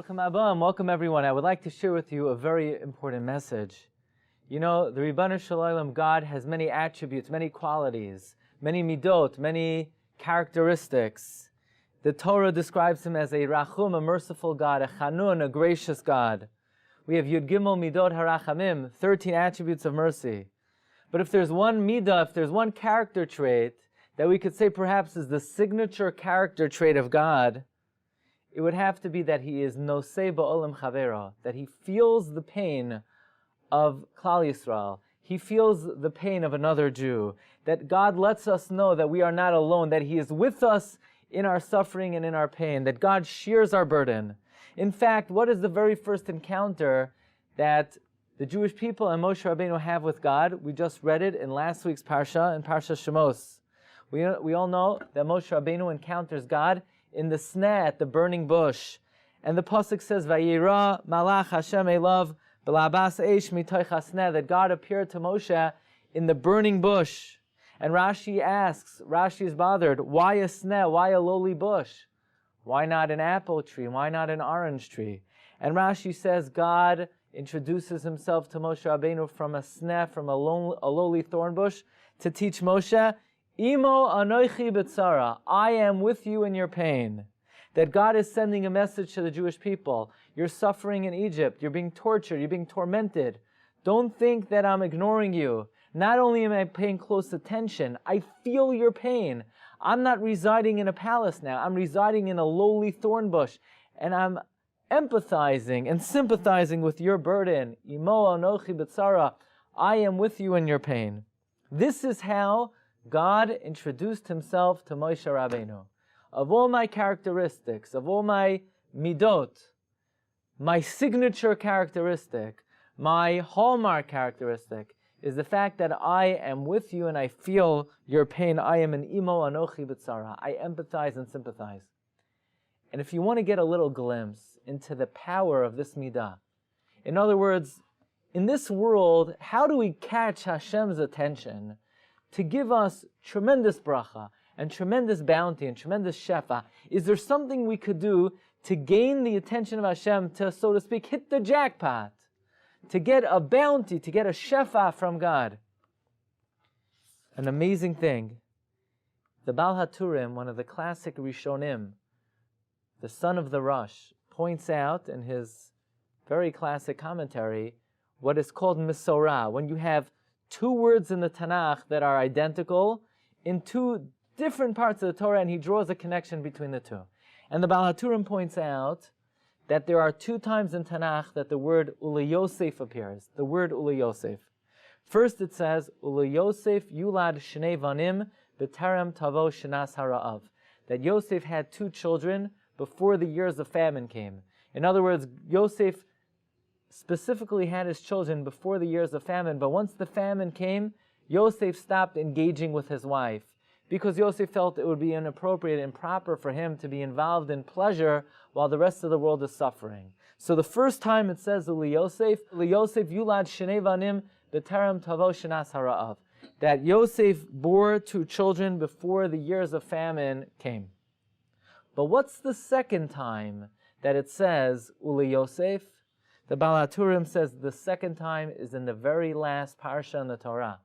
Baruch Haba, welcome everyone. I would like to share with you a very important message. You know, the Ribbanu Shel Olam, God, has many attributes, many qualities, many midot, many characteristics. The Torah describes him as a Rachum, a merciful God, a Chanun, a gracious God. We have Yud Gimel Midot Harachamim, 13 attributes of mercy. But if there's one midah, if there's one character trait that we could say perhaps is the signature character trait of God, it would have to be that he is nosei ba'olam chavera, that he feels the pain of Klal Yisrael. He feels the pain of another Jew. That God lets us know that we are not alone, that he is with us in our suffering and in our pain, that God shares our burden. In fact, what is the very first encounter that the Jewish people and Moshe Rabbeinu have with God? We just read it in last week's Parsha, in Parsha Shemos. We all know that Moshe Rabbeinu encounters God in the sneh at the burning bush. And the pasuk says, Vayira malach Hashem elav b'labas eish mitoich hasneh, that God appeared to Moshe in the burning bush. And Rashi is bothered, why a sneh, why a lowly bush? Why not an apple tree? Why not an orange tree? And Rashi says God introduces himself to Moshe Rabbeinu from a sneh, from a lowly thorn bush, to teach Moshe, Imo anoichi b'tzara, I am with you in your pain. That God is sending a message to the Jewish people. You're suffering in Egypt. You're being tortured. You're being tormented. Don't think that I'm ignoring you. Not only am I paying close attention, I feel your pain. I'm not residing in a palace now. I'm residing in a lowly thorn bush. And I'm empathizing and sympathizing with your burden. Imo anochi b'tzara, I am with you in your pain. This is how God introduced himself to Moshe Rabbeinu. Of all my characteristics, of all my midot, my signature characteristic, my hallmark characteristic, is the fact that I am with you and I feel your pain. I am an imo anochi b'tzara. I empathize and sympathize. And if you want to get a little glimpse into the power of this midah, in other words, in this world, how do we catch Hashem's attention to give us tremendous bracha and tremendous bounty and tremendous shefa? Is there something we could do to gain the attention of Hashem, to, so to speak, hit the jackpot, to get a bounty, to get a shefa from God? An amazing thing. The Baal HaTurim, one of the classic Rishonim, the son of the Rosh, points out in his very classic commentary what is called Mesorah, when you have two words in the Tanakh that are identical in two different parts of the Torah, and he draws a connection between the two. And the Baal HaTurim points out that there are two times in Tanakh that the word Uli Yosef appears, the word Uli Yosef. First it says, Uli Yosef yulad shnei vanim b'terem tavo shenas hara'av, that Yosef had two children before the years of famine came. In other words, Yosef specifically had his children before the years of famine, but once the famine came, Yosef stopped engaging with his wife, because Yosef felt it would be inappropriate and improper for him to be involved in pleasure while the rest of the world is suffering. So the first time it says Li Yosef yulad shnei vanim b'terem tavo shenas hara'av, that Yosef bore two children before the years of famine came. But what's the second time that it says Uli Yosef? The Baal HaTurim says the second time is in the very last Parsha in the Torah,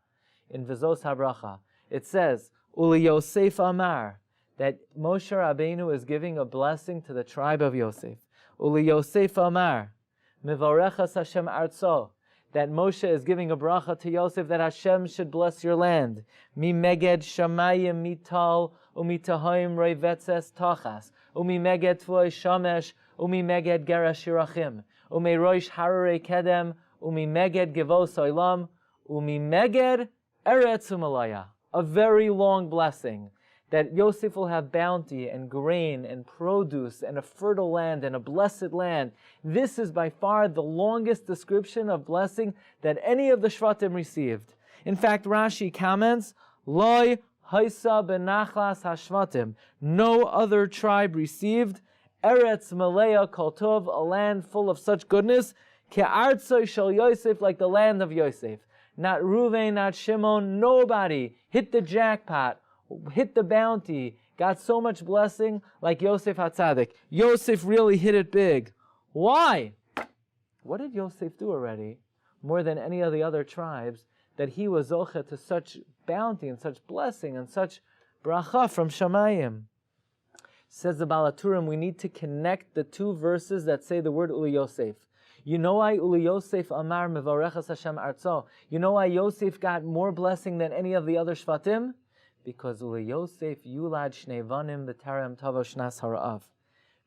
in Vizos HaBracha. It says, Uli Yosef Amar, that Moshe Rabbeinu is giving a blessing to the tribe of Yosef. Uli Yosef Amar, Mivarechas Hashem Artso, that Moshe is giving a bracha to Yosef that Hashem should bless your land. Mi meged shamayim mital, umi tahoim reivetzes tachas, umi meged tvoi shamesh, umi meged gerash yirachim, umi roish harare kedem, umi meged gevos oilam, umi meged eretz umalaya. A very long blessing, that Yosef will have bounty and grain and produce and a fertile land and a blessed land. This is by far the longest description of blessing that any of the Shvatim received. In fact, Rashi comments, Loi haisa benachlas hashvatim. No other tribe received Eretz Malaya Kol Tov, a land full of such goodness, Ke'artzoi shel Yosef, like the land of Yosef. Not Ruvain, not Shimon, nobody hit the jackpot, hit the bounty, got so much blessing like Yosef HaTzadik. Yosef really hit it big. Why? What did Yosef do already, more than any of the other tribes, that he was zocheh to such bounty and such blessing and such bracha from Shamayim? Says the Baal HaTurim, we need to connect the two verses that say the word Uli Yosef. You know why Uli Yosef Amar Mevarechas Hashem Arzo? You know why Yosef got more blessing than any of the other Shvatim? Because Uli Yosef Yulad Shnei Vanim B'Terem Tavo Shnas Hara'av.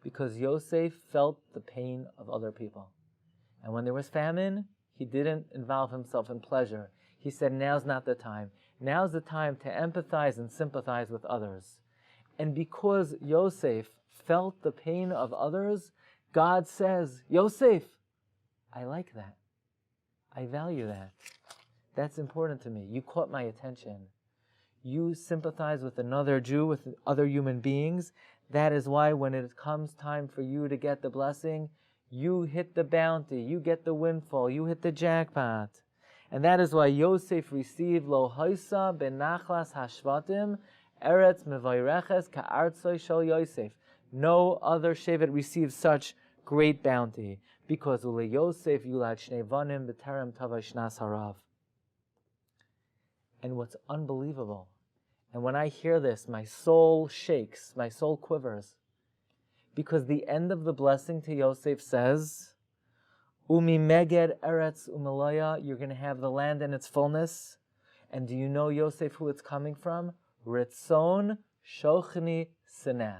Because Yosef felt the pain of other people. And when there was famine, he didn't involve himself in pleasure. He said, now's not the time. Now's the time to empathize and sympathize with others. And because Yosef felt the pain of others, God says, Yosef, I like that. I value that. That's important to me. You caught my attention. You sympathize with another Jew, with other human beings. That is why when it comes time for you to get the blessing, you hit the bounty, you get the windfall, you hit the jackpot. And that is why Yosef received Lo Haisa ben Nachlas Hashvatim Eretz Mevayreches Ka'artzoi Shel Yosef. No other Shevet received such great bounty, because Ule Yosef Yulad Shnei Vanim B'Terem Tavai Shnas Harav. And what's unbelievable, and when I hear this, my soul shakes, my soul quivers, because the end of the blessing to Yosef says, Umi Meged Eretz Umalaya, you're going to have the land in its fullness. And do you know, Yosef, who it's coming from? Ritzon Shochni Sineh,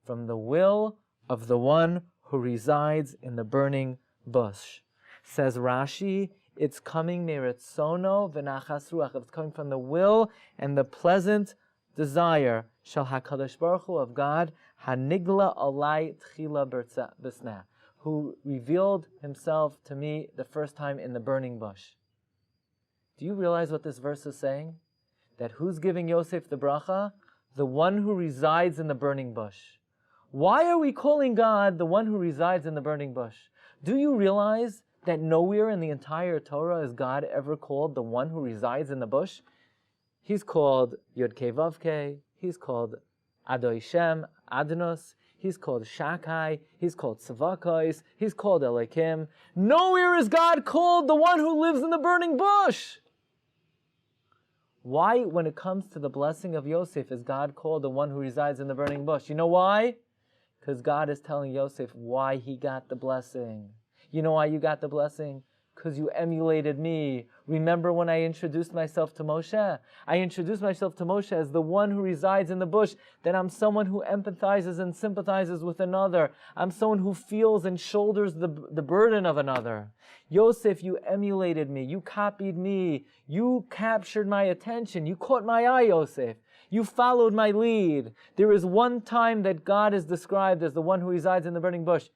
from the will of the one who resides in the burning bush. Says Rashi, it's coming meritzono v'nachas ruach. It's coming from the will and the pleasant desire shel HaKadosh Baruch Hu of God, hanigla alai tchila b'sneh, who revealed himself to me the first time in the burning bush. Do you realize what this verse is saying? That who's giving Yosef the bracha? The one who resides in the burning bush. Why are we calling God the one who resides in the burning bush? Do you realize that nowhere in the entire Torah is God ever called the one who resides in the bush? He's called Yod Kei Vav Kei, he's called Adoi Shem, Adnos, he's called Shakai, he's called Tzavakos, he's called Elokim. Nowhere is God called the one who lives in the burning bush. Why, when it comes to the blessing of Yosef, is God called the one who resides in the burning bush? You know why? Because God is telling Yosef why he got the blessing. You know why you got the blessing? Because you emulated me. Remember when I introduced myself to Moshe? I introduced myself to Moshe as the one who resides in the bush, that I'm someone who empathizes and sympathizes with another. I'm someone who feels and shoulders the burden of another. Yosef, you emulated me. You copied me. You captured my attention. You caught my eye, Yosef. You followed my lead. There is one time that God is described as the one who resides in the burning bush,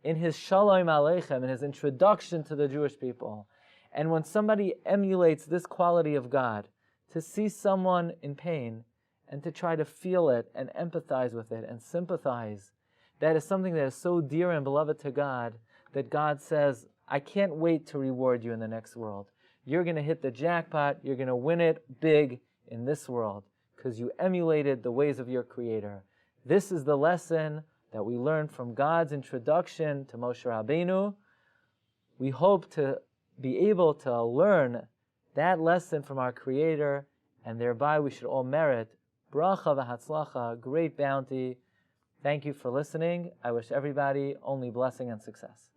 in his Shalom Aleichem, in his introduction to the Jewish people. And when somebody emulates this quality of God, to see someone in pain and to try to feel it and empathize with it and sympathize, that is something that is so dear and beloved to God, that God says, I can't wait to reward you in the next world. You're going to hit the jackpot, you're going to win it big in this world, because you emulated the ways of your Creator. This is the lesson that we learn from God's introduction to Moshe Rabbeinu. We hope to be able to learn that lesson from our Creator, and thereby we should all merit bracha v'hatzlacha, great bounty. Thank you for listening. I wish everybody only blessing and success.